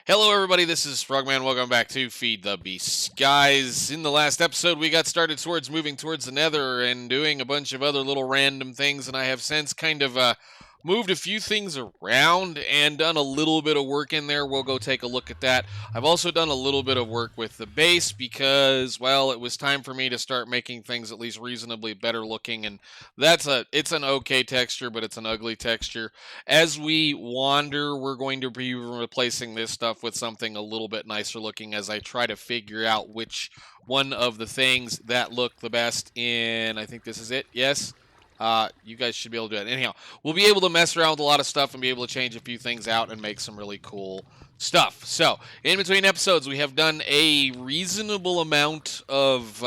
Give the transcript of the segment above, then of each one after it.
Hello everybody, this is Frogman. Welcome back to FTB Skies. In the last episode, we got started towards moving towards the Nether and doing a bunch of other little random things, and I have since kind of moved a few things around and done a little bit of work in there. We'll go take a look at that. I've also done a little bit of work with the base because, well, it was time for me to start making things at least reasonably better looking, and it's an okay texture, but it's an ugly texture. As we wander, we're going to be replacing this stuff with something a little bit nicer looking as I try to figure out which one of the things that look the best in, I think this is it, yes? You guys should be able to do it. Anyhow, we'll be able to mess around with a lot of stuff and be able to change a few things out and make some really cool stuff. So, in between episodes, we have done a reasonable amount of,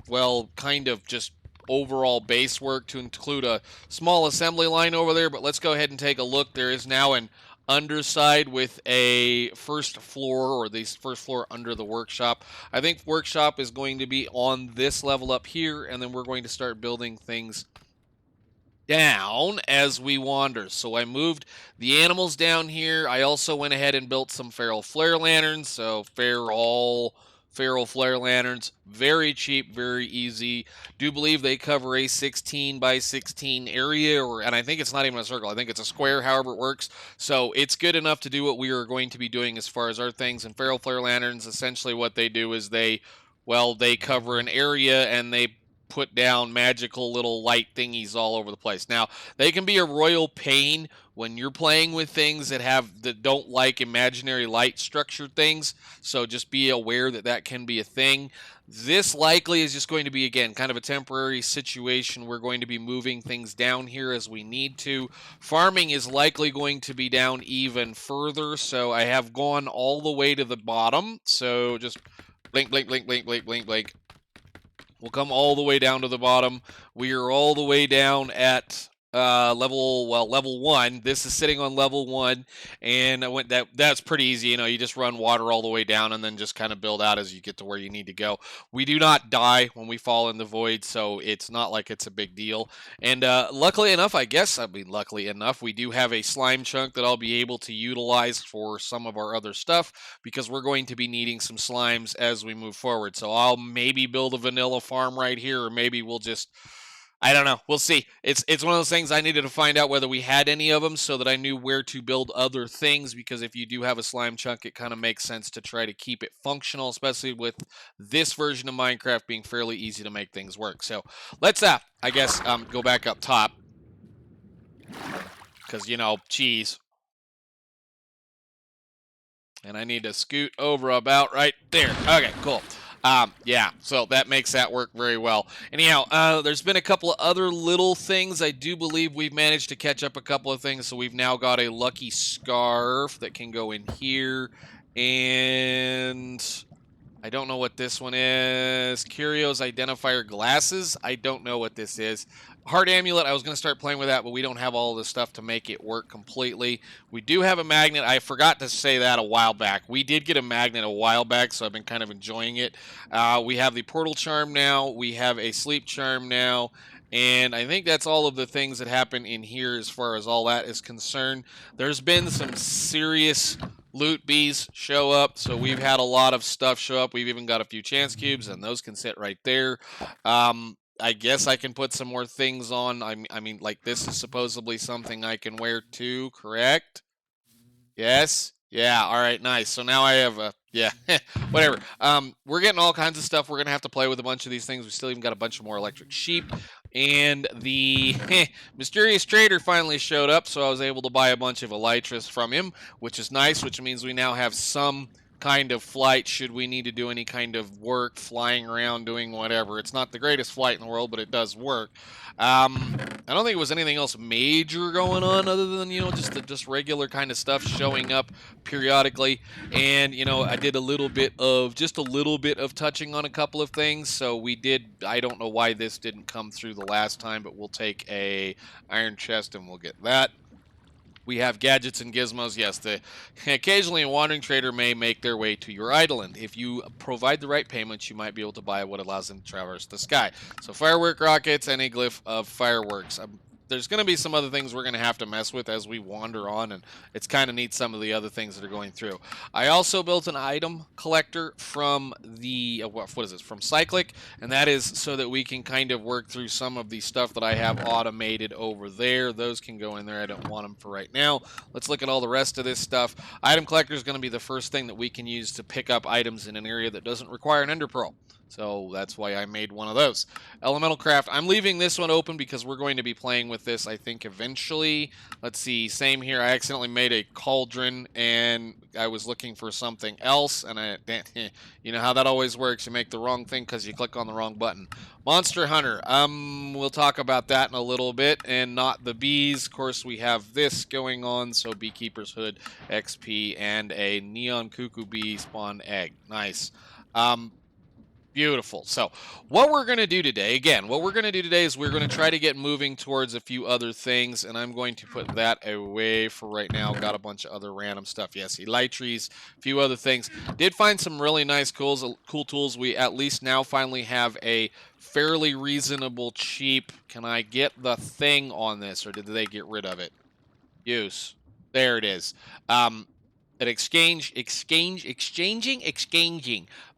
well, kind of just overall base work to include a small assembly line over there, but let's go ahead and take a look. There is now an underside with a first floor, or the first floor under the workshop. I think workshop is going to be on this level up here, and then we're going to start building things down as we wander. So I moved the animals down here. I also went ahead and built some feral flare lanterns. So feral flare lanterns, very cheap, very easy. Do believe they cover a 16 by 16 area, and I think it's not even a circle. I think it's a square, however it works. So it's good enough to do what we are going to be doing as far as our things. And feral flare lanterns, essentially what they do is they cover an area and they put down magical little light thingies all over the place. Now, they can be a royal pain when you're playing with things that don't like imaginary light structured things, so just be aware that that can be a thing. This likely is just going to be, again, kind of a temporary situation. We're going to be moving things down here as we need to. Farming is likely going to be down even further, so I have gone all the way to the bottom, so just blink, blink, blink, blink, blink, blink, blink. We'll come all the way down to the bottom. We are all the way down at level 1. This is sitting on level 1, and that's pretty easy. You know, you just run water all the way down and then just kind of build out as you get to where you need to go. We do not die when we fall in the void, so it's not like it's a big deal. And luckily enough, we do have a slime chunk that I'll be able to utilize for some of our other stuff, because we're going to be needing some slimes as we move forward. So I'll maybe build a vanilla farm right here, or maybe we'll just, I don't know. We'll see. It's one of those things I needed to find out whether we had any of them so that I knew where to build other things, because if you do have a slime chunk, it kind of makes sense to try to keep it functional, especially with this version of Minecraft being fairly easy to make things work. So let's, I guess, go back up top, because, you know, cheese. And I need to scoot over about right there. Okay, cool. Yeah, so that makes that work very well. Anyhow, there's been a couple of other little things. I do believe we've managed to catch up a couple of things. So we've now got a lucky scarf that can go in here. And I don't know what this one is. Curios Identifier Glasses. I don't know what this is. Heart Amulet, I was going to start playing with that, but we don't have all the stuff to make it work completely. We do have a magnet. I forgot to say that a while back. We did get a magnet a while back, so I've been kind of enjoying it. We have the Portal Charm now. We have a Sleep Charm now. And I think that's all of the things that happen in here as far as all that is concerned. There's been some serious loot bees show up, so we've had a lot of stuff show up. We've even got a few chance cubes, and those can sit right there. I guess I can put some more things on. I mean, like, this is supposedly something I can wear too, correct? Yes? Yeah, all right, nice. So now I have a, yeah, whatever. We're getting all kinds of stuff. We're going to have to play with a bunch of these things. We still even got a bunch of more electric sheep. And the mysterious trader finally showed up, so I was able to buy a bunch of elytras from him, which is nice, which means we now have some kind of flight should we need to do any kind of work, flying around, doing whatever. It's not the greatest flight in the world, but it does work. I don't think it was anything else major going on other than, you know, just regular kind of stuff showing up periodically. And, you know, I did a little bit of touching on a couple of things. So we did, I don't know why this didn't come through the last time, but we'll take a iron chest and we'll get that. We have gadgets and gizmos. Yes, occasionally a wandering trader may make their way to your island. If you provide the right payments, you might be able to buy what allows them to traverse the sky. So firework rockets and a glyph of fireworks. there's going to be some other things we're going to have to mess with as we wander on, and it's kind of neat some of the other things that are going through. I also built an item collector from the, what is this, from Cyclic, and that is so that we can kind of work through some of the stuff that I have automated over there. Those can go in there. I don't want them for right now. Let's look at all the rest of this stuff. Item collector is going to be the first thing that we can use to pick up items in an area that doesn't require an ender pearl. So that's why I made one of those. Elemental craft. I'm leaving this one open because we're going to be playing with this, I think, eventually. Let's see. Same here. I accidentally made a cauldron, and I was looking for something else, and you know how that always works. You make the wrong thing because you click on the wrong button. Monster Hunter. We'll talk about that in a little bit, and not the bees. Of course, we have this going on, so Beekeeper's Hood, XP, and a Neon Cuckoo Bee spawn egg. Nice. Beautiful. So what we're going to do today, again, what we're going to do today is we're going to try to get moving towards a few other things, and I'm going to put that away for right now. Got a bunch of other random stuff. Yes, elytries, a few other things. Did find some really nice cool tools. We at least now finally have a fairly reasonable, cheap, can I get the thing on this, or did they get rid of it? Use. There it is. An exchanging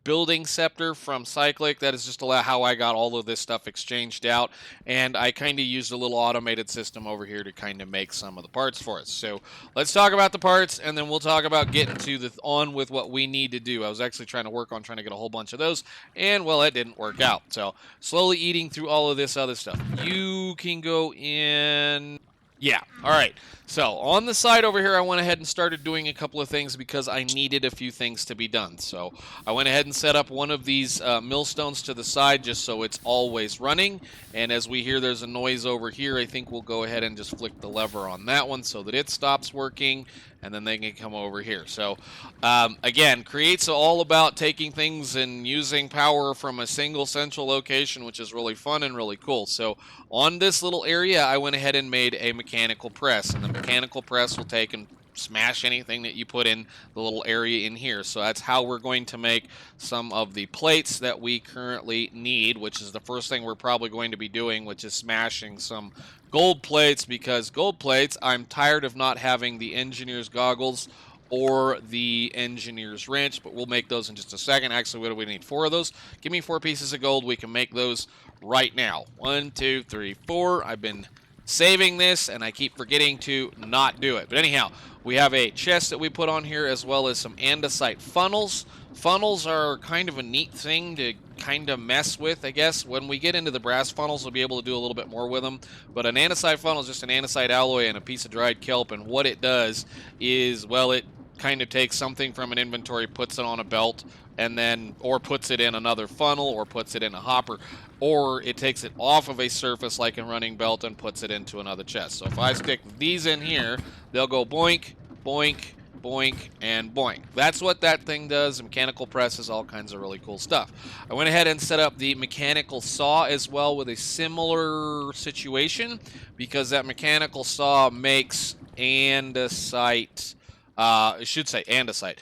building scepter from Cyclic. That is just how I got all of this stuff exchanged out, and I kind of used a little automated system over here to kind of make some of the parts for us. So let's talk about the parts, and then we'll talk about getting to on with what we need to do. I was actually trying to work on trying to get a whole bunch of those, and well, it didn't work out. So slowly eating through all of this other stuff. You can go in. Yeah, all right. So on the side over here, I went ahead and started doing a couple of things because I needed a few things to be done. So I went ahead and set up one of these millstones to the side just so it's always running. And as we hear there's a noise over here, I think we'll go ahead and just flick the lever on that one so that it stops working, and then they can come over here. So again, Create's all about taking things and using power from a single central location, which is really fun and really cool. So on this little area, I went ahead and made a mechanical press, and the mechanical press will take and smash anything that you put in the little area in here. So that's how we're going to make some of the plates that we currently need, which is the first thing we're probably going to be doing, which is smashing some gold plates, because gold plates, I'm tired of not having the engineer's goggles or the engineer's wrench, but we'll make those in just a second. Actually, what do we need? 4 of those. Give me 4 pieces of gold. We can make those right now. 1, 2, 3, 4. I've been saving this, and I keep forgetting to not do it. But anyhow, we have a chest that we put on here, as well as some andesite funnels. Funnels are kind of a neat thing to kind of mess with, I guess. When we get into the brass funnels, we'll be able to do a little bit more with them. But an andesite funnel is just an andesite alloy and a piece of dried kelp, and what it does is, well, it kind of takes something from an inventory, puts it on a belt, and then, or puts it in another funnel, or puts it in a hopper, or it takes it off of a surface like a running belt and puts it into another chest. So if I stick these in here, they'll go boink, boink, boink, and boink. That's what that thing does. Mechanical presses, all kinds of really cool stuff. I went ahead and set up the mechanical saw as well with a similar situation, because that mechanical saw makes andesite. I should say andesite.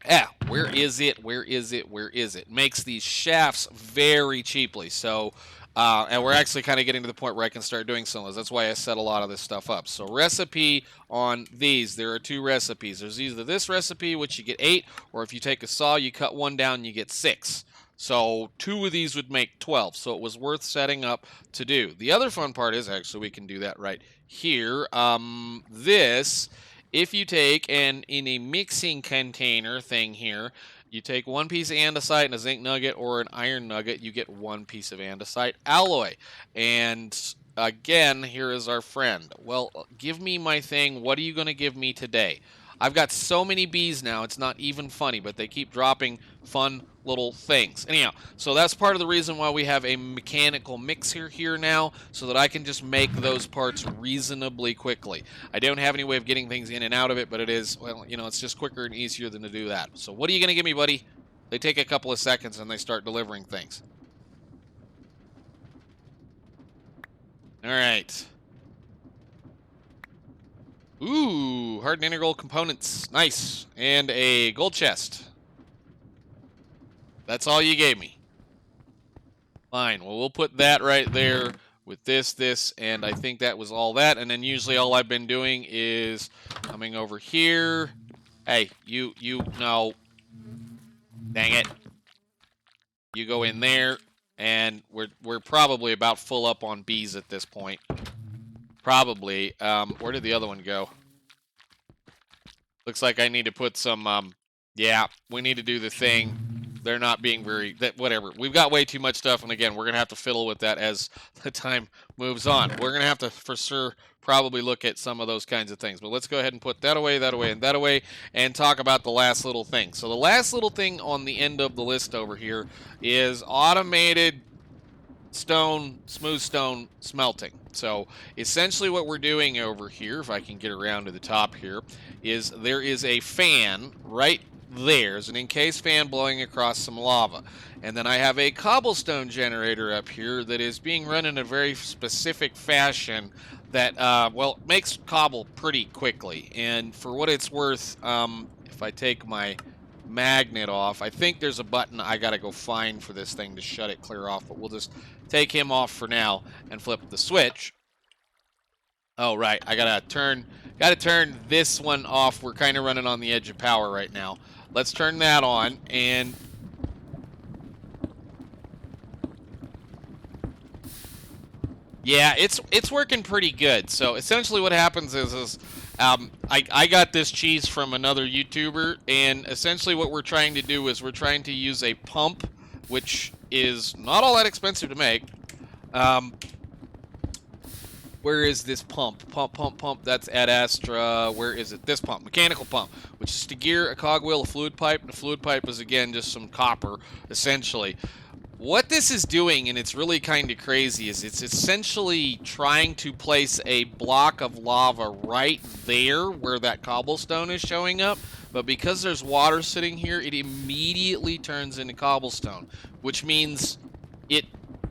Yeah, where is it? Where is it? Where is it? Makes these shafts very cheaply. So, and we're actually kind of getting to the point where I can start doing some of those. That's why I set a lot of this stuff up. So recipe on these, there are 2 recipes. There's either this recipe, which you get 8, or if you take a saw, you cut one down, you get 6. So 2 of these would make 12. So it was worth setting up to do. The other fun part is, actually, we can do that right here. This... If you take, and in a mixing container thing here, you take 1 piece of andesite and a zinc nugget or an iron nugget, you get 1 piece of andesite alloy. And again, here is our friend. Well, give me my thing. What are you going to give me today? I've got so many bees now, it's not even funny, but they keep dropping fun little things. Anyhow, so that's part of the reason why we have a mechanical mixer here now, so that I can just make those parts reasonably quickly. I don't have any way of getting things in and out of it, but it is, well, you know, it's just quicker and easier than to do that. So what are you going to give me, buddy? They take a couple of seconds and they start delivering things. All right. Ooh, hardened integral components. Nice. And a gold chest. That's all you gave me. Fine. Well, we'll put that right there, with this, and I think that was all that. And then usually all I've been doing is coming over here. Hey, no. Dang it. You go in there, and we're probably about full up on bees at this point. Probably. Where did the other one go? Looks like I need to put some, yeah, we need to do the thing. They're not being whatever. We've got way too much stuff, and again, we're going to have to fiddle with that as the time moves on. We're going to have to, for sure, probably look at some of those kinds of things. But let's go ahead and put that away, and that away, and talk about the last little thing. So the last little thing on the end of the list over here is automated smooth stone smelting. So essentially what we're doing over here, if I can get around to the top here, is there is a fan right there. There's an encased fan blowing across some lava. And then I have a cobblestone generator up here that is being run in a very specific fashion that, well, makes cobble pretty quickly. And for what it's worth, if I take my magnet off, I think there's a button I gotta go find for this thing to shut it clear off, but we'll just take him off for now and flip the switch. Oh, right, I gotta turn this one off. We're kind of running on the edge of power right now. Let's turn that on, and yeah, it's working pretty good. So essentially what happens is I got this cheese from another YouTuber, and essentially what we're trying to do is we're trying to use a pump, which is not all that expensive to make. Where is this pump? Pump. That's Ad Astra. Where is it? This pump. Mechanical pump, which is to gear a cogwheel, a fluid pipe. The fluid pipe is, again, just some copper, essentially. What this is doing, and it's really kind of crazy, is it's essentially trying to place a block of lava right there where that cobblestone is showing up. But because there's water sitting here, it immediately turns into cobblestone, which means it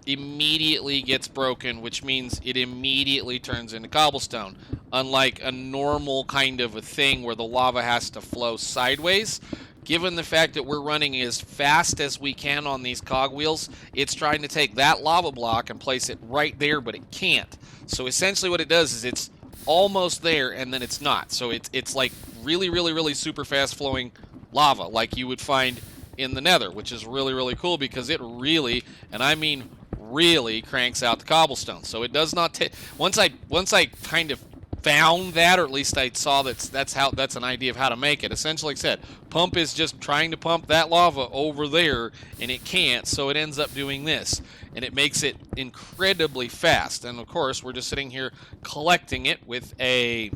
immediately gets broken, which means it immediately turns into cobblestone. Unlike a normal kind of a thing where the lava has to flow sideways, given the fact that we're running as fast as we can on these cogwheels, it's trying to take that lava block and place it right there, but it can't. So essentially what it does is it's almost there, and then it's not. So it's like really super fast flowing lava, like you would find in the Nether, which is really cool because it really, and I mean really, cranks out the cobblestone. So it does not take. Once I kind of found that, or at least I saw that's an idea of how to make it. Essentially, like I said, pump is just trying to pump that lava over there, and it can't, so it ends up doing this, and it makes it incredibly fast. And of course, we're just sitting here collecting it with a,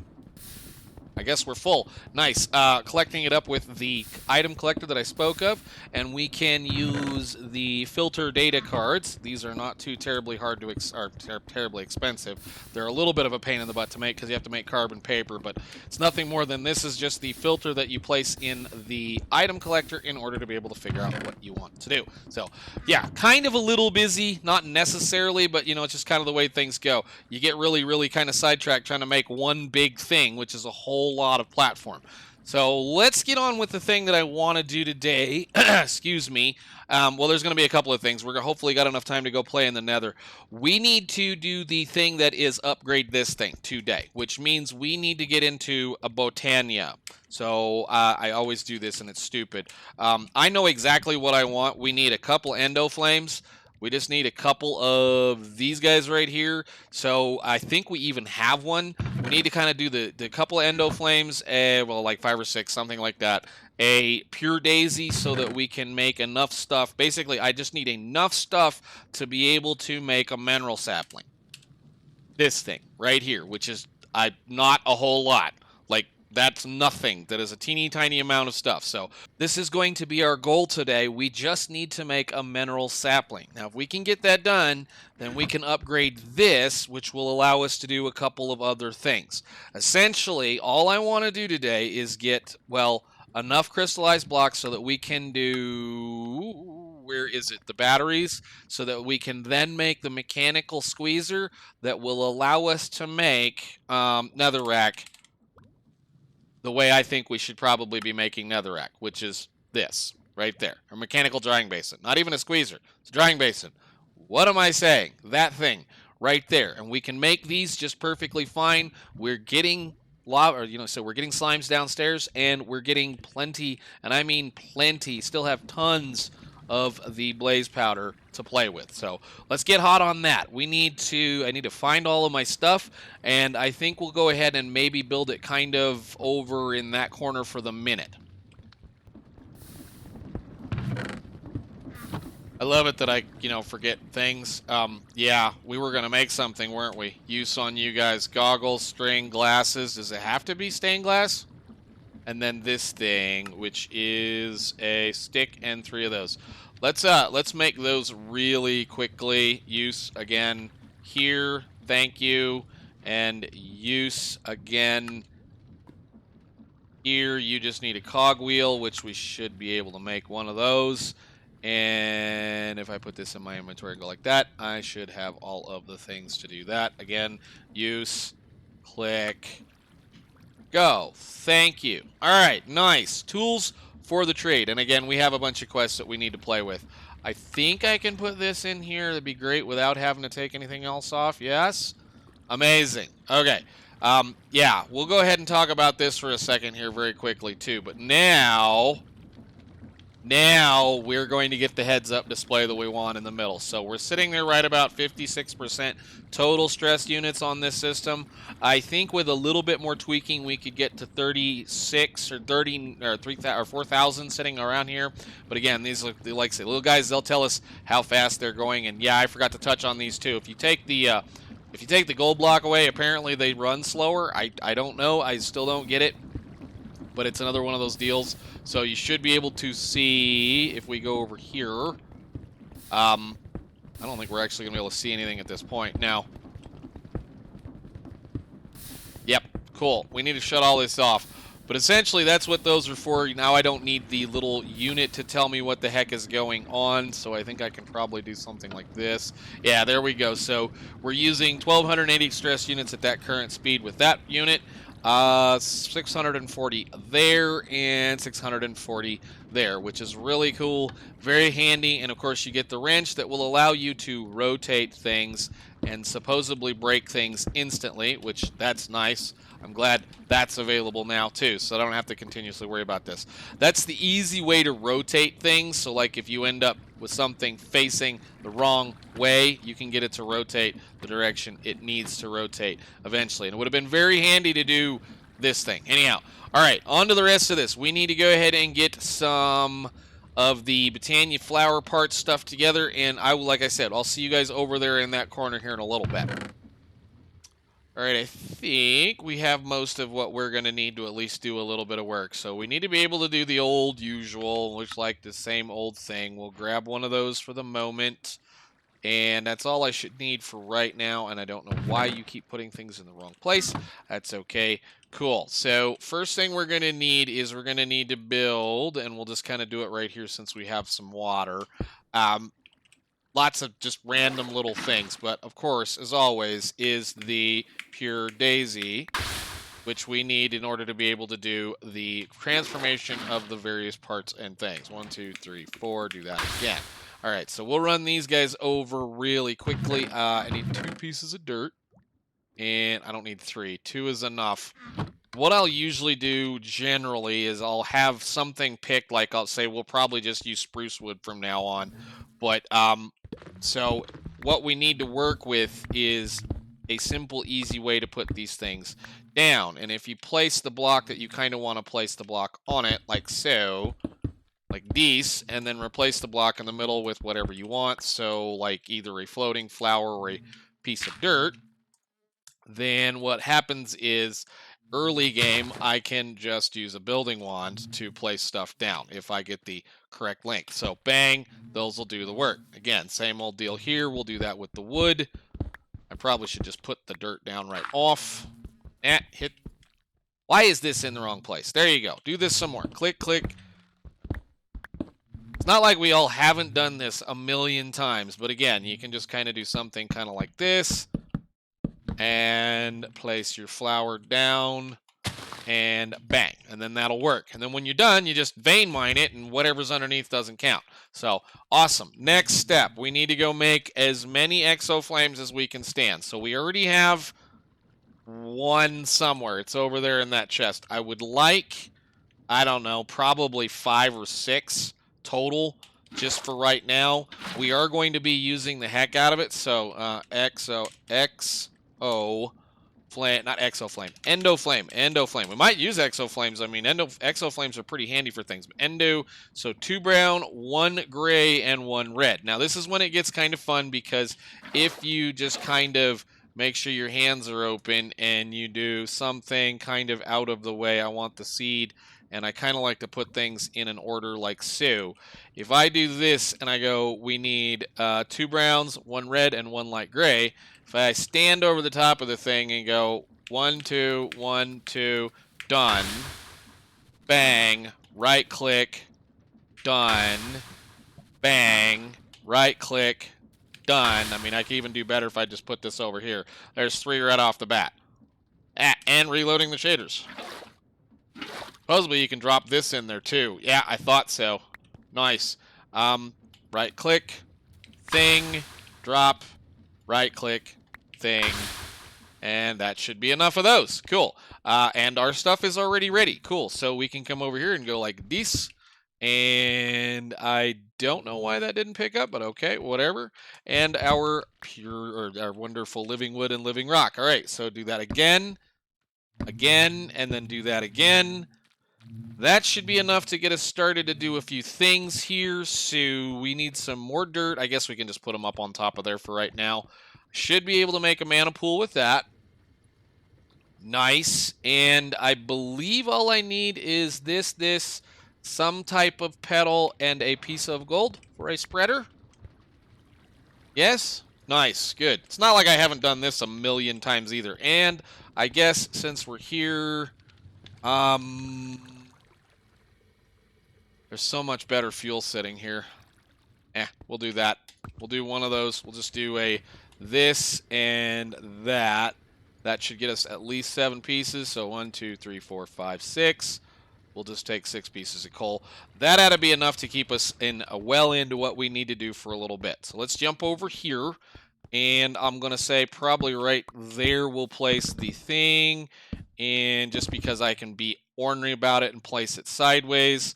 I guess we're full. Nice. Collecting it up with the item collector that I spoke of, and we can use the filter data cards. These are not too terribly hard to terribly expensive. They're a little bit of a pain in the butt to make because you have to make carbon paper, but it's nothing more than this is just the filter that you place in the item collector in order to be able to figure out what you want to do. So, yeah, kind of a little busy, not necessarily, but you know, it's just kind of the way things go. You get really kind of sidetracked trying to make one big thing, which is a whole lot of platform. So let's get on with the thing that I want to do today. Excuse me. Well, there's going to be a couple of things. We're hopefully got enough time to go play in the Nether. We need to do the thing that is upgrade this thing today, which means we need to get into a Botania. So I always do this, and it's stupid. I know exactly what I want. We need a couple endo flames. We just need a couple of these guys right here. So I think we even have one. We need to kind of do the couple endo flames, well, like 5 or 6, something like that. A pure daisy so that we can make enough stuff. Basically, I just need enough stuff to be able to make a Menril sapling. This thing right here, which is not a whole lot. Like, that's nothing. That is a teeny tiny amount of stuff. So this is going to be our goal today. We just need to make a Menril sapling. Now, if we can get that done, then we can upgrade this, which will allow us to do a couple of other things. Essentially, all I want to do today is get, well, enough crystallized blocks so that we can do, where is it, the batteries, so that we can then make the mechanical squeezer that will allow us to make netherrack the way I think we should probably be making netherrack, which is this right there, a mechanical drying basin. Not even a squeezer, it's a drying basin. What am I saying? That thing right there. And we can make these just perfectly fine. We're getting lava, or, so we're getting slimes downstairs, and we're getting plenty, and I mean plenty, still have tons of the blaze powder to play with. So let's get hot on that. I need to find all of my stuff, and I think we'll go ahead and maybe build it kind of over in that corner for the minute. I love it that I, forget things. Yeah, we were going to make something, weren't we? Use on you guys. Goggles, string, glasses. Does it have to be stained glass? And then this thing, which is a stick and 3 of those. Let's make those really quickly. Use again here. Thank you. And use again here. You just need a cogwheel, which we should be able to make one of those. And if I put this in my inventory and go like that, I should have all of the things to do that. Again, use, click, go. Thank you. All right, nice. Tools for the trade. And again, we have a bunch of quests that we need to play with. I think I can put this in here. That'd be great without having to take anything else off. Yes? Amazing. Okay. Yeah, we'll go ahead and talk about this for a second here very quickly too. But now we're going to get the heads-up display that we want in the middle. So we're sitting there right about 56% total stress units on this system. I think with a little bit more tweaking, we could get to 36 or 30 or 3,000 or 4,000 sitting around here. But again, these like I say, little guys, they'll tell us how fast they're going. And yeah, I forgot to touch on these too. If you take the gold block away, apparently they run slower. I don't know. I still don't get it. But it's another one of those deals. So you should be able to see, if we go over here, I don't think we're actually going to be able to see anything at this point. Now, yep, cool. We need to shut all this off. But essentially, that's what those are for. Now I don't need the little unit to tell me what the heck is going on, so I think I can probably do something like this. Yeah, there we go. So we're using 1,280 stress units at that current speed with that unit. 640 there and 640 there, which is really cool, very handy. And of course you get the wrench that will allow you to rotate things and supposedly break things instantly, which that's nice. I'm glad that's available now too, so I don't have to continuously worry about this. That's the easy way to rotate things. So like if you end up with something facing the wrong way, you can get it to rotate the direction it needs to rotate eventually. And it would have been very handy to do this thing. Anyhow, all right, on to the rest of this. We need to go ahead and get some of the Botania flower parts stuff together, and like I said, I'll see you guys over there in that corner here in a little bit. All right, I think we have most of what we're going to need to at least do a little bit of work. So we need to be able to do the old usual, which like the same old thing. We'll grab one of those for the moment. And that's all I should need for right now. And I don't know why you keep putting things in the wrong place. That's okay. Cool. So first thing we're going to need is we're going to need to build, and we'll just kind of do it right here since we have some water. Lots of just random little things, but of course, as always, is the pure daisy, which we need in order to be able to do the transformation of the various parts and things. 1, 2, 3, 4, do that again. All right, so we'll run these guys over really quickly. I need 2 pieces of dirt, and I don't need 3. 2 is enough. What I'll usually do generally is I'll have something picked, like I'll say we'll probably just use spruce wood from now on. But, so what we need to work with is a simple, easy way to put these things down. And if you place the block that you kind of want to place the block on it, like so, like this, and then replace the block in the middle with whatever you want, so like either a floating flower or a piece of dirt, then what happens is early game, I can just use a building wand to place stuff down if I get the correct length. So bang, those will do the work. Again, same old deal here. We'll do that with the wood. I probably should just put the dirt down right off. Hit. Why is this in the wrong place? There you go. Do this some more. Click, click. It's not like we all haven't done this a million times, but again, you can just kind of do something kind of like this. And place your flower down, and bang. and then that'll work. And then when you're done, you just vein mine it, and whatever's underneath doesn't count. So, awesome. Next step, we need to go make as many exo flames as we can stand. So we already have one somewhere. It's over there in that chest. I would like, I don't know, probably 5 or 6 total just for right now. We are going to be using the heck out of it. So exo flame, not exo flame, endo flame. We might use exo flames. I mean, exo flames are pretty handy for things. But endo, so 2 brown, 1 gray, and 1 red. Now this is when it gets kind of fun, because if you just kind of make sure your hands are open and you do something kind of out of the way. I want the seed, and I kind of like to put things in an order like so. If I do this and I go, we need 2 browns, 1 red, and 1 light gray. If I stand over the top of the thing and go 1, 2, 1, 2, done, bang, right click, done, bang, right click, done. I mean, I could even do better if I just put this over here. There's 3 right off the bat. And reloading the shaders. Supposedly you can drop this in there too. Yeah, I thought so. Nice. Right click, thing, drop, right click, thing, and that should be enough of those. Cool. And our stuff is already ready. Cool. So we can come over here and go like this. And I don't know why that didn't pick up, but okay, whatever. And our our wonderful living wood and living rock. All right, so do that again, and then do that again. That should be enough to get us started to do a few things here. So we need some more dirt. I guess we can just put them up on top of there for right now. Should be able to make a mana pool with that. Nice. And I believe all I need is this, some type of petal, and a piece of gold for a spreader. Yes? Nice. Good. It's not like I haven't done this a million times either. And I guess since we're here, there's so much better fuel sitting here. We'll do that. We'll do one of those. We'll just do a this and that. That should get us at least 7 pieces. So 1, 2, 3, 4, 5, 6. We'll just take 6 pieces of coal. That ought to be enough to keep us in well into what we need to do for a little bit. So let's jump over here. And I'm going to say probably right there we'll place the thing. And just because I can be ornery about it and place it sideways.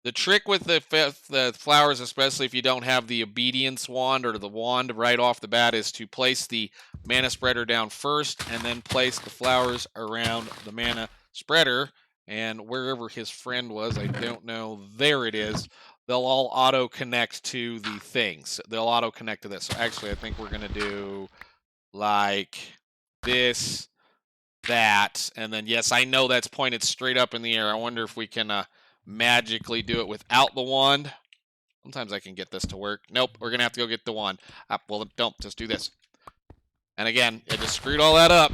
The trick with the flowers, especially if you don't have the obedience wand or the wand right off the bat, is to place the mana spreader down first and then place the flowers around the mana spreader. And wherever his friend was, I don't know, there it is. They'll all auto-connect to the things. They'll auto-connect to this. So actually, I think we're going to do like this, that, and then yes, I know that's pointed straight up in the air. I wonder if we can magically do it without the wand. Sometimes I can get this to work. Nope, we're gonna have to go get the wand. Well, don't, just do this. And again, I just screwed all that up.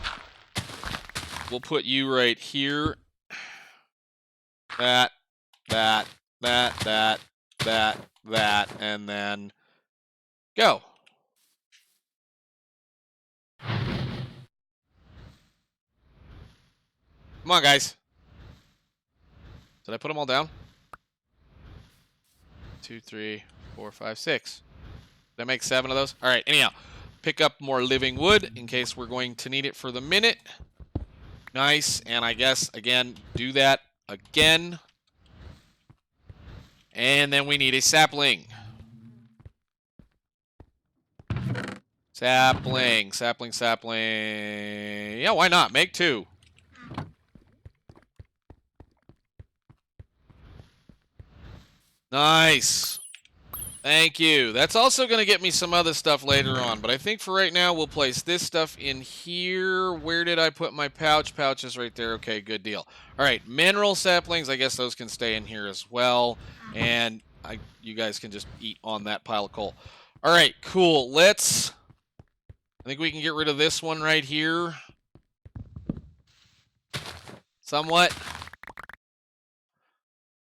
We'll put you right here. That, and then go. Come on, guys. Did I put them all down? 2, 3, 4, 5, 6. Did I make 7 of those? All right, anyhow. Pick up more living wood in case we're going to need it for the minute. Nice, and I guess, again, do that again. And then we need a sapling. Sapling. Yeah, why not? Make 2. Nice. Thank you. That's also going to get me some other stuff later on, but I think for right now we'll place this stuff in here. Where did I put my pouch? Pouch is right there. Okay, good deal. All right, mineral saplings, I guess those can stay in here as well, and you guys can just eat on that pile of coal. All right, cool. I think we can get rid of this one right here. Somewhat.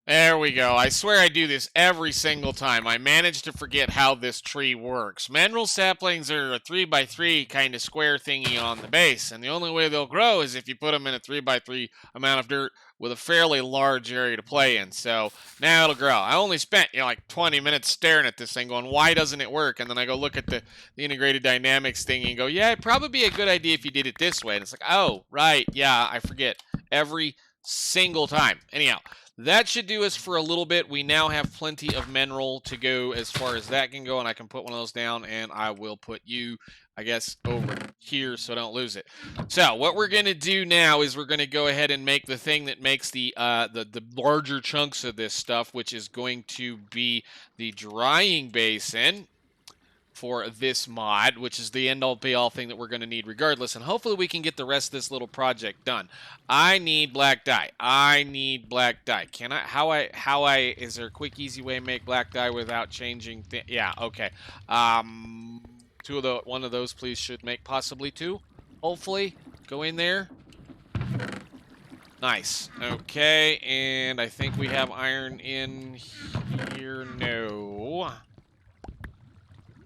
There we go. I swear I do this every single time. I manage to forget how this tree works. Menril saplings are a 3x3 kind of square thingy on the base, and the only way they'll grow is if you put them in a 3x3 amount of dirt with a fairly large area to play in. So now it'll grow. I only spent, like 20 minutes staring at this thing going, why doesn't it work? And then I go look at the integrated dynamics thingy and go, yeah, it'd probably be a good idea if you did it this way. And it's like, oh, right, yeah, I forget every single time. Anyhow, that should do us for a little bit. We now have plenty of Menril to go as far as that can go, and I can put one of those down, and I will put you, I guess, over here so I don't lose it. So what we're going to do now is we're going to go ahead and make the thing that makes the larger chunks of this stuff, which is going to be the drying basin for this mod, which is the end-all be-all thing that we're going to need regardless, and hopefully we can get the rest of this little project done. I need black dye. Can I, is there a quick, easy way to make black dye without changing yeah, okay. One of those, please, should make possibly two, hopefully. Go in there. Nice. Okay, and I think we have iron in here. No.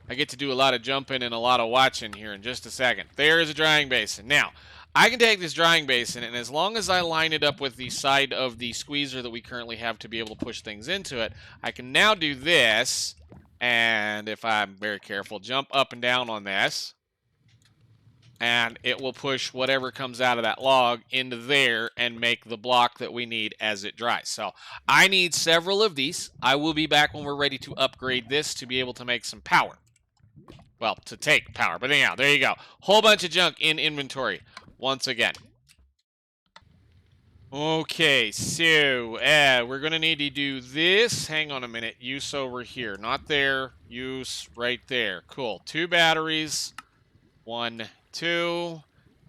I get to do a lot of jumping and a lot of watching here in just a second. There is a drying basin. Now, I can take this drying basin, and as long as I line it up with the side of the squeezer that we currently have to be able to push things into it, I can now do this, and if I'm very careful, jump up and down on this, and it will push whatever comes out of that log into there and make the block that we need as it dries. So I need several of these. I will be back when we're ready to upgrade this to be able to make some power. Well, to take power. But anyhow, there you go. Whole bunch of junk in inventory once again. Okay, so we're going to need to do this. Hang on a minute. Use over here. Not there. Use right there. Cool. 2 batteries. 1, 2.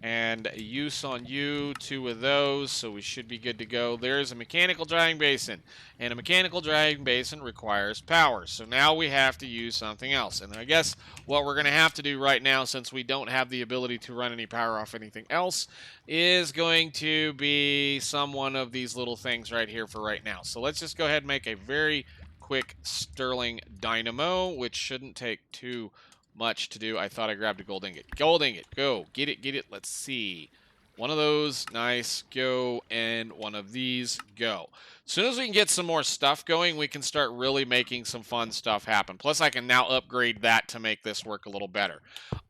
And use on you, 2 of those, so we should be good to go. There's a mechanical drying basin, and a mechanical drying basin requires power. So now we have to use something else. And I guess what we're going to have to do right now, since we don't have the ability to run any power off anything else, is going to be one of these little things right here for right now. So let's just go ahead and make a very quick Sterling dynamo, which shouldn't take too much to do. I thought I grabbed a gold ingot. Gold ingot, go. Get it, get it. Let's see. One of those, nice, go, and one of these, go. As soon as we can get some more stuff going, we can start really making some fun stuff happen. Plus, I can now upgrade that to make this work a little better.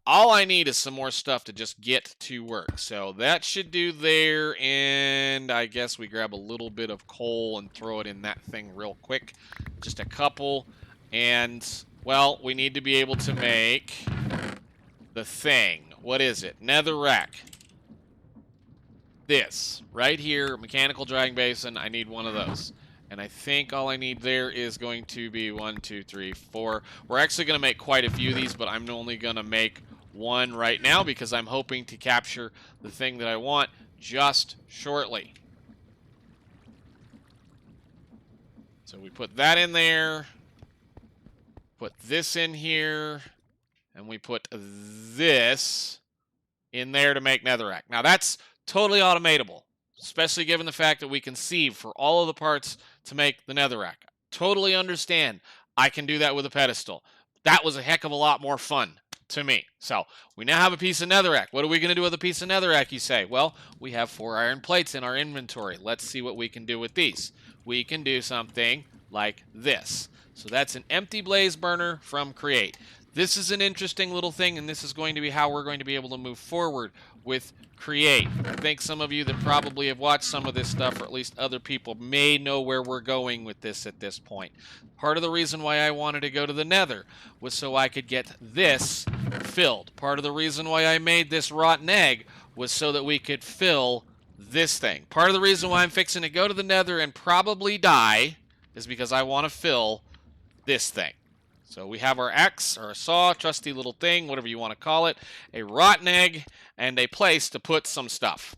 All I need is some more stuff to just get to work. So that should do there, and I guess we grab a little bit of coal and throw it in that thing real quick. Just a couple, and well, we need to be able to make the thing. What is it? Netherrack. This. Right here, mechanical drying basin. I need one of those. And I think all I need there is going to be 1, 2, 3, 4. We're actually going to make quite a few of these, but I'm only going to make one right now because I'm hoping to capture the thing that I want just shortly. So we put that in there. Put this in here, and we put this in there to make netherrack. Now that's totally automatable, especially given the fact that we can sieve for all of the parts to make the netherrack. Totally understand. I can do that with a pedestal. That was a heck of a lot more fun to me. So we now have a piece of netherrack. What are we going to do with a piece of netherrack, you say? Well, we have 4 iron plates in our inventory. Let's see what we can do with these. We can do something like this. So that's an empty blaze burner from Create. This is an interesting little thing, and this is going to be how we're going to be able to move forward with Create. I think some of you that probably have watched some of this stuff, or at least other people, may know where we're going with this at this point. Part of the reason why I wanted to go to the Nether was so I could get this filled. Part of the reason why I made this rotten egg was so that we could fill this thing. Part of the reason why I'm fixing to go to the Nether and probably die is because I want to fill this thing. So we have our axe, or a saw, trusty little thing, whatever you want to call it, a rotten egg, and a place to put some stuff.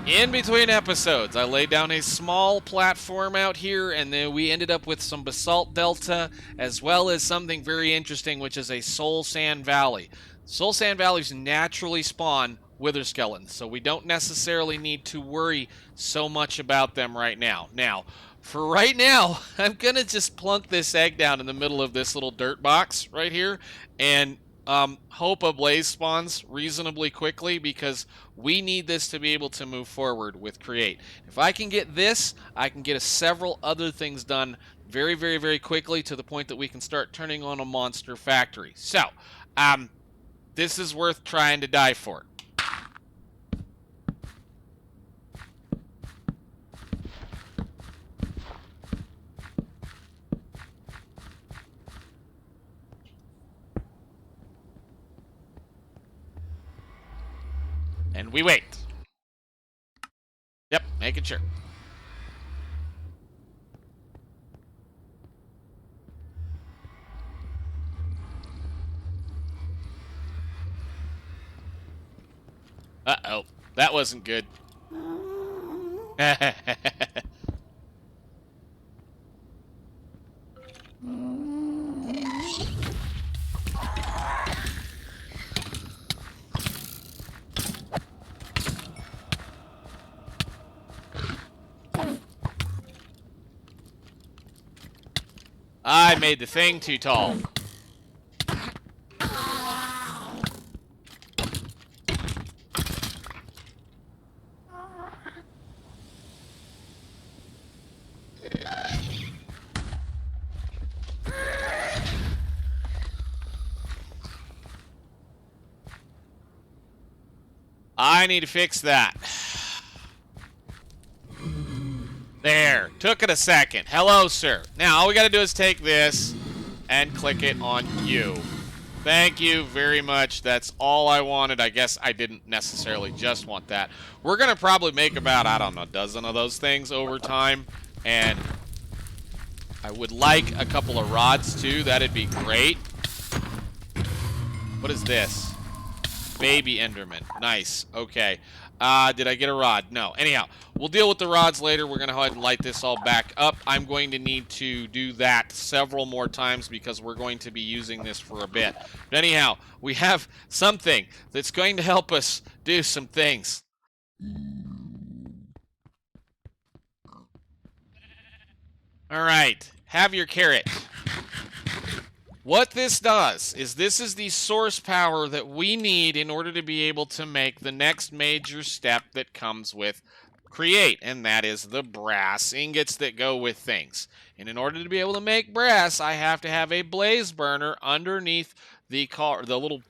In between episodes, I laid down a small platform out here, and then we ended up with some basalt delta, as well as something very interesting, which is a soul sand valley. Soul sand valleys naturally spawn wither skeletons, so we don't necessarily need to worry so much about them right now. Now, for right now, I'm going to just plunk this egg down in the middle of this little dirt box right here and hope a blaze spawns reasonably quickly, because we need this to be able to move forward with create. If I can get this, I can get several other things done very, very, very quickly, to the point that we can start turning on a monster factory. So, this is worth trying to die for. And we wait. Yep, making sure. Uh-oh, that wasn't good. I made the thing too tall. I need to fix that. There. Took it a second. Hello, sir. Now, all we got to do is take this and click it on you. Thank you very much. That's all I wanted. I guess I didn't necessarily just want that. We're going to probably make about, I don't know, a dozen of those things over time. And I would like a couple of rods, too. That'd be great. What is this? Baby Enderman. Nice. Okay. Did I get a rod? No. Anyhow, we'll deal with the rods later. We're going to go ahead and light this all back up. I'm going to need to do that several more times, because we're going to be using this for a bit. But anyhow, we have something that's going to help us do some things. All right. Have your carrot. What this does is, this is the source power that we need in order to be able to make the next major step that comes with create, and that is the brass ingots that go with things. And in order to be able to make brass, I have to have a blaze burner underneath the little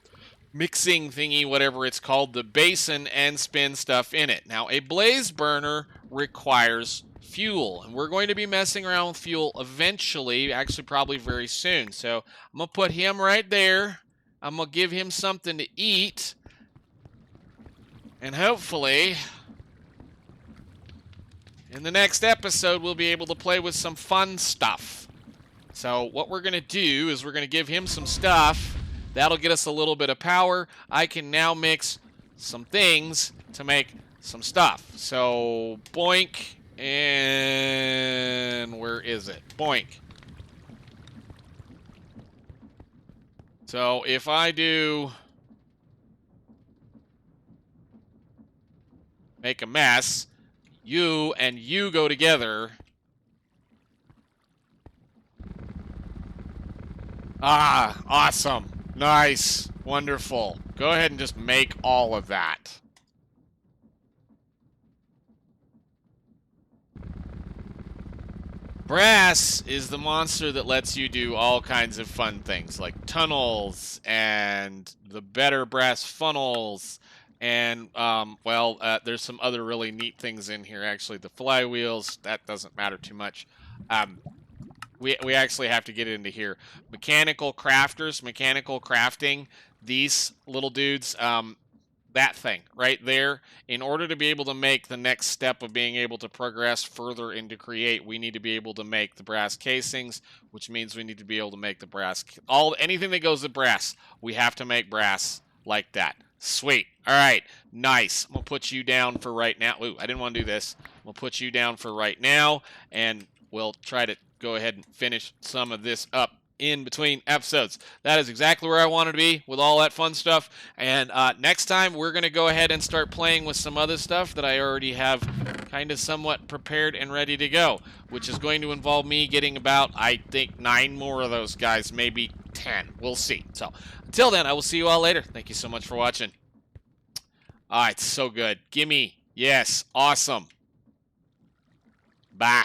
mixing thingy, whatever it's called, the basin, and spin stuff in it. Now, a blaze burner requires fuel, and we're going to be messing around with fuel eventually, actually probably very soon. So I'm going to put him right there. I'm going to give him something to eat, and hopefully in the next episode we'll be able to play with some fun stuff. So what we're going to do is we're going to give him some stuff. That'll get us a little bit of power. I can now mix some things to make some stuff. So boink. And where is it? Boink. So if I do make a mess, you and you go together. Ah, awesome. Nice. Wonderful. Go ahead and just make all of that. Brass is the monster that lets you do all kinds of fun things, like tunnels and the better brass funnels, and, there's some other really neat things in here, actually. The flywheels, that doesn't matter too much. We actually have to get into here. Mechanical crafters, mechanical crafting, these little dudes, that thing right there, in order to be able to make the next step of being able to progress further into create, we need to be able to make the brass casings, which means we need to be able to make the brass, anything that goes to brass, we have to make brass like that. Sweet. All right. Nice. I'm going to put you down for right now. Ooh, I didn't want to do this. We'll put you down for right now, and we'll try to go ahead and finish some of this up in between episodes. That is exactly where I wanted to be with all that fun stuff. And next time, we're going to go ahead and start playing with some other stuff that I already have kind of somewhat prepared and ready to go, which is going to involve me getting about, I think, 9 more of those guys, maybe 10. We'll see. So until then, I will see you all later. Thank you so much for watching. All right, so good. Gimme. Yes, awesome. Bye.